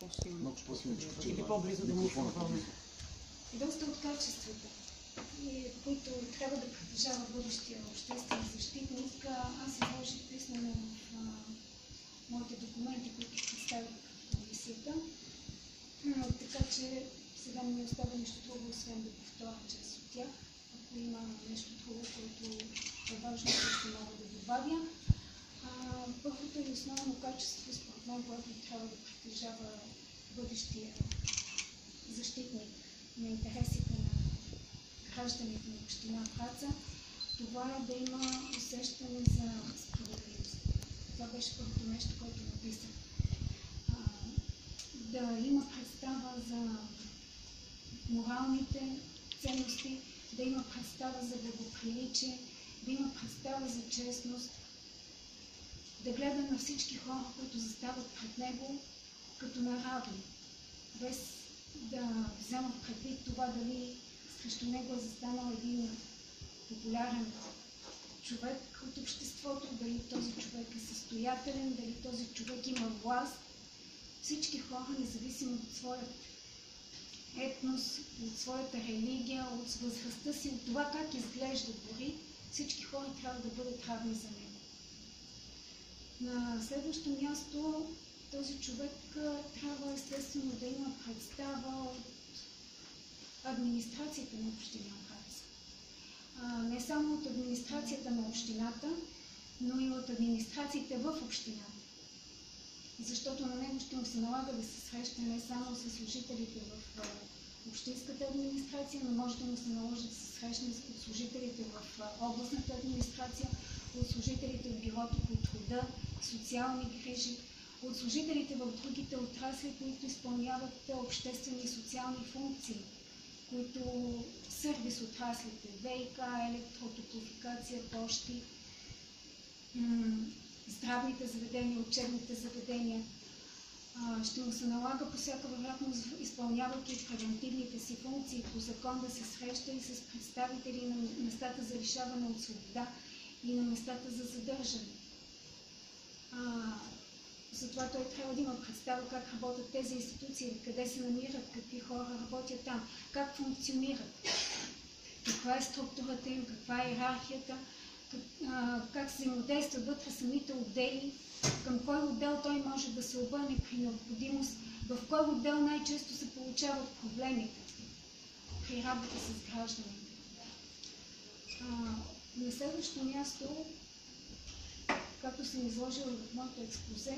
по-силно. Или по-близо до микрофона. Доста от качествата, които трябва да притежава бъдещия обществен защитник, аз изложих писмено в моите документи, които представих в комисията. Така че сега не ми остава нищо друго, освен да повторя част от тях. Ако има нещо друго, което е важно, ще мога да добавя. Първото и основно качество, според мен, което трябва да притежава бъдещия защитник на интересите на гражданите на община Враца, това е да има усещане за справедливост. Това беше първото нещо, което написах. Да има представа за моралните ценности, да има представа за благоприличие, да има представа за честност, да гледа на всички хора, които застават пред него, като на равни, без да вземат предвид това дали срещу него е застанал един популярен човек от обществото, дали този човек е състоятелен, дали този човек има власт. Всички хора, независимо от своят етнос, от своята религия, от възрастта си, от това как изглежда дори, всички хора трябва да бъдат равни за него. На следващо място, този човек трябва естествено да има представа от администрацията на община Враца. Не само от администрацията на общината, но и от администрациите в общината. Защото на него ще му се налага да се среща не само с служителите в общинската администрация, но може да му се наложи да се срещне с служителите в областната администрация, от служителите в бюрото по труда, социални грижи, от служителите в другите отрасли, които изпълняват обществени и социални функции, които сервис отраслите, ВиК, електротоплификация, пощи, здравните заведения, учебните заведения. Ще му се налага по всяка вероятност, изпълнявайки превентивните си функции по закон, да се среща и с представители на местата за лишаване от свобода и на местата за задържане. Затова той трябва да има представа как работят тези институции, къде се намират, какви хора работят там, как функционират, каква е структурата им, каква е иерархията, как се взаимодействат вътре самите отдели, към кой отдел той може да се обърне при необходимост, в кой отдел най-често се получават проблемите при работа с гражданите. На следващо място, както съм изложила в моето експозе,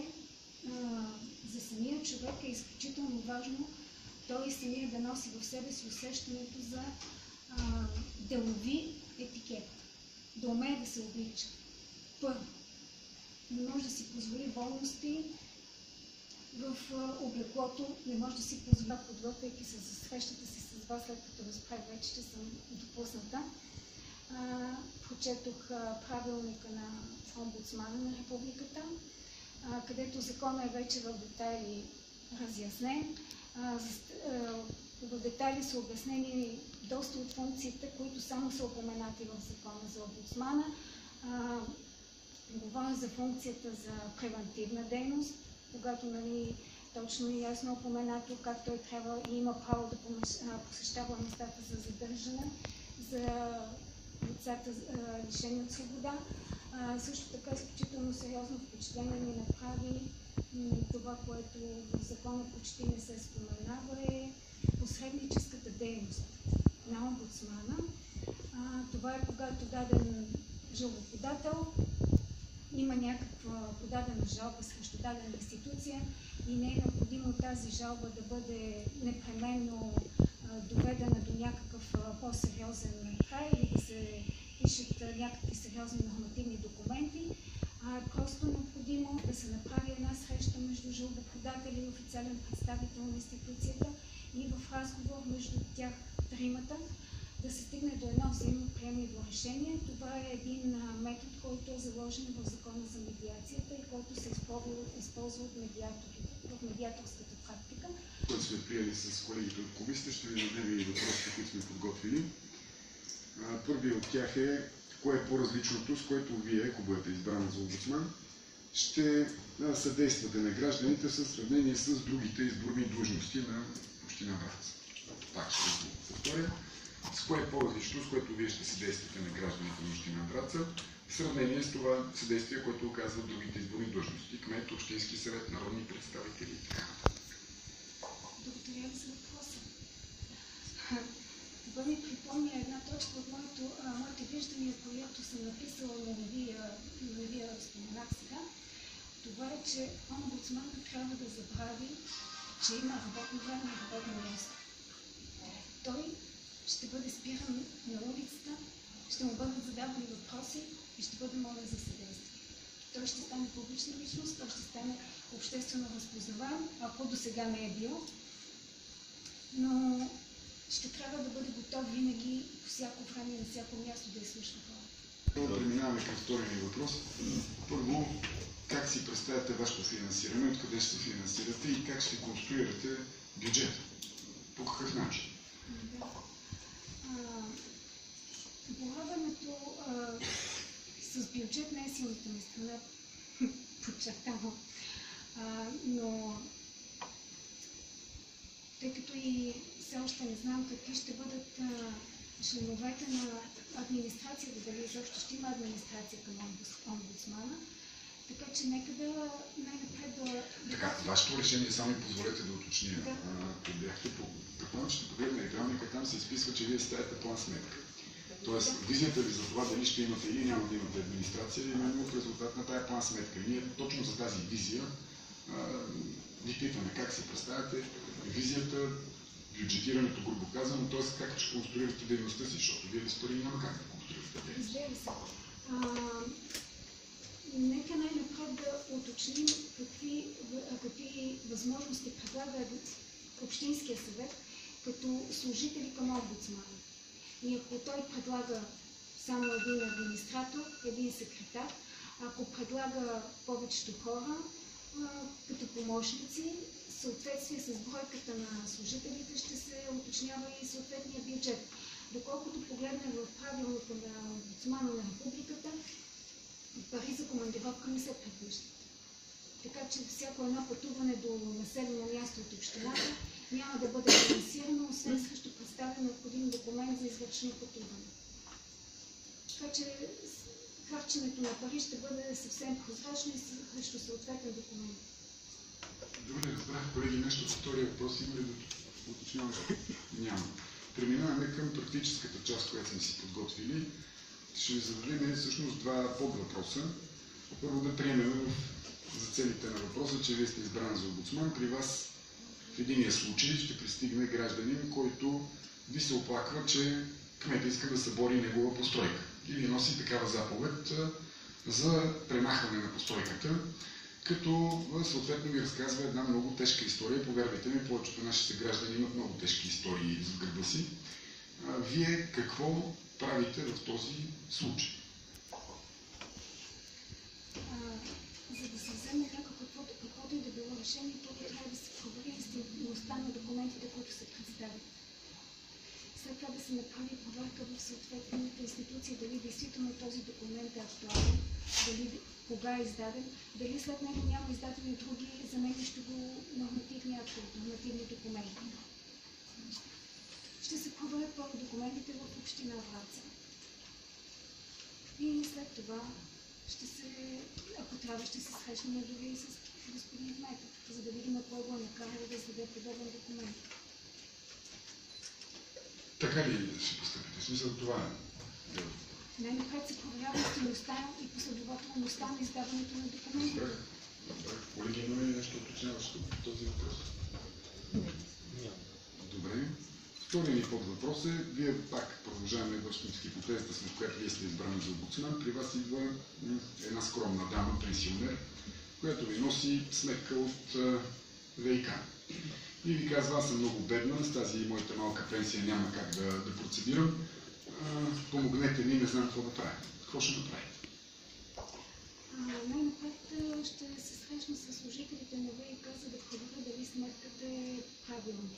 за самия човек е изключително важно той самия да носи в себе си усещането за делови етикет, да умее да се облича. Първо, не може да си позволи волности в облеклото, не може да си позволя, подготвяйки се за срещата си с вас, след като разбрах вече, че съм допусната. Прочетох правилника на омбудсмана на републиката, където законът е вече в детайли разяснен. В детайли са обяснени доста от функциите, които само са упоменати в закона за омбудсмана. Говоря за функцията за превентивна дейност, когато точно и ясно упоменато как той трябва и има право да посещава местата за задържане, за лицата лишени от свобода. Също така изключително сериозно впечатление ми направи това, което в закона почти не се споменава, е посредническата дейност на омбудсмана. Това е когато даден жалбоподател има някаква подадена жалба срещу дадена институция и не е необходимо тази жалба да бъде непременно доведена до някакъв по-сериозен край или да се пишат някакви сериозни нормативни документи, а е просто необходимо да се направи една среща между жалбоподателя и официален представител на институцията и в разговор между тях тримата да се стигне до едно взаимно приемливо решение. Това е един метод, който е заложен в закона за медиацията и който се използва от медиаторите в медиаторската практика. Който сме приели с колегите от комисията, ще ви дадем и въпросите, които сме подготвили. Първият от тях е: кое е по-различното, с което вие, ако бъдете избрана за омбудсман, ще съдействате на гражданите в сравнение с другите изборни длъжности на община Враца. Пак ще го повторя. С кое е по-различно, с което вие ще съдействате на гражданите на община Враца, в сравнение с това съдействие, което оказват другите изборни длъжности, кмет, общински съвет, народни представители и така. Благодаря ви за въпроса. Да ми припомня една точка от моите виждания, която съм написала, но не ви я споменах сега. Това е, че омбудсманът трябва да забрави, че има работно време и работно място. Той ще бъде спиран на улицата, ще му бъдат задавани въпроси и ще бъде молен за съдействие. Той ще стане публична личност, той ще стане обществено разпознаван, ако до сега не е бил. Но ще трябва да бъде готов винаги, по всяко време и на всяко място да изслушва хора. Преминаваме към втория ми въпрос. Първо, как си представяте вашето финансиране, откъде ще се финансирате и как ще конструирате бюджета? По какъв начин? Да. Боравенето с бюджет не е силната ми страна, подчертавам. Но тъй като и все още не знам какви ще бъдат членовете на администрацията, дали изобщо ще има администрация към омбудсмана, така че нека да най-напред да... Така, вашето решение, само ми позволете да уточня. Ако бяхте предполагам, ще погледна екраника, там се изписва, че вие ставите план сметка. Тоест, визията ви за това дали ще имате или няма да имате администрация е именно в резултат на тая план сметка. И ние точно за тази визия ви питаме как се представяте визията, бюджетирането, грубо казано, т.е. как ще конструирате дейността си, защото вие без пари няма как да конструирате дейността. Разбира се. Нека най-напред да уточним какви възможности предлага Общинския съвет като служители към омбудсмана. И ако той предлага само един администратор, един секретар, ако предлага повечето хора като помощници, в съответствие с бройката на служителите ще се уточнява и съответния бюджет. Доколкото погледнем в правилника на омбудсмана на републиката, пари за командировка не се предвиждат. Така че всяко едно пътуване до населено място от общината няма да бъде финансирано, освен срещу представен необходим документ за извършено пътуване. Така че харченето на пари ще бъде съвсем прозрачно и срещу съответен документ. Добре, разбрах, колеги, нещо от втория въпрос има ли да уточняваме? Няма. Преминаваме към практическата част, която сме си подготвили. Ще ви зададем всъщност два подвъпроса. Първо да приемем за целите на въпроса, че вие сте избран за омбудсман. При вас в единия случай ще пристигне гражданин, който ви се оплаква, че кметът иска да събори негова постройка. Или носи такава заповед за премахване на постройката, като съответно ви разказва една много тежка история. Повярвайте ми, повечето наши съграждани имат много тежки истории в гърба си. Вие какво правите в този случай? За да се вземе каквото и да било решение, първо трябва да се провери истинността на документите, които се представят. След това да се направи проверка в съответните институции, дали действително този документ е актуален, дали кога е издаден, дали след него няма издадени други заменящи го нормативни актове, нормативни документи. Ще се проверят първо документите в община Враца. И след това ако трябва, ще се срещнем дори и с господин кметът, за да видим кой го е накарал да издаде подобен документ. Така ли ще постъпите? В смисъл това е? Най-напред се проверява истинността и последователността на издаването на документи. Добре. Колеги, има ли нещо уточняващо по този въпрос? Не. Добре. Втория ни подвъпрос е, вие пак продължаваме вършим с хипотезата, след която вие сте избрани за омбудсман, при вас идва една скромна дама, пенсионер, която ви носи сметка от ВиК. И ви казва, аз съм много бедна, с тази моята малка пенсия няма как да процедирам. Помогнете ми, не знам какво да правя. Какво ще направите? Най-напред ще се срещна с служителите на ВиК, за да проверя дали сметката е правилна.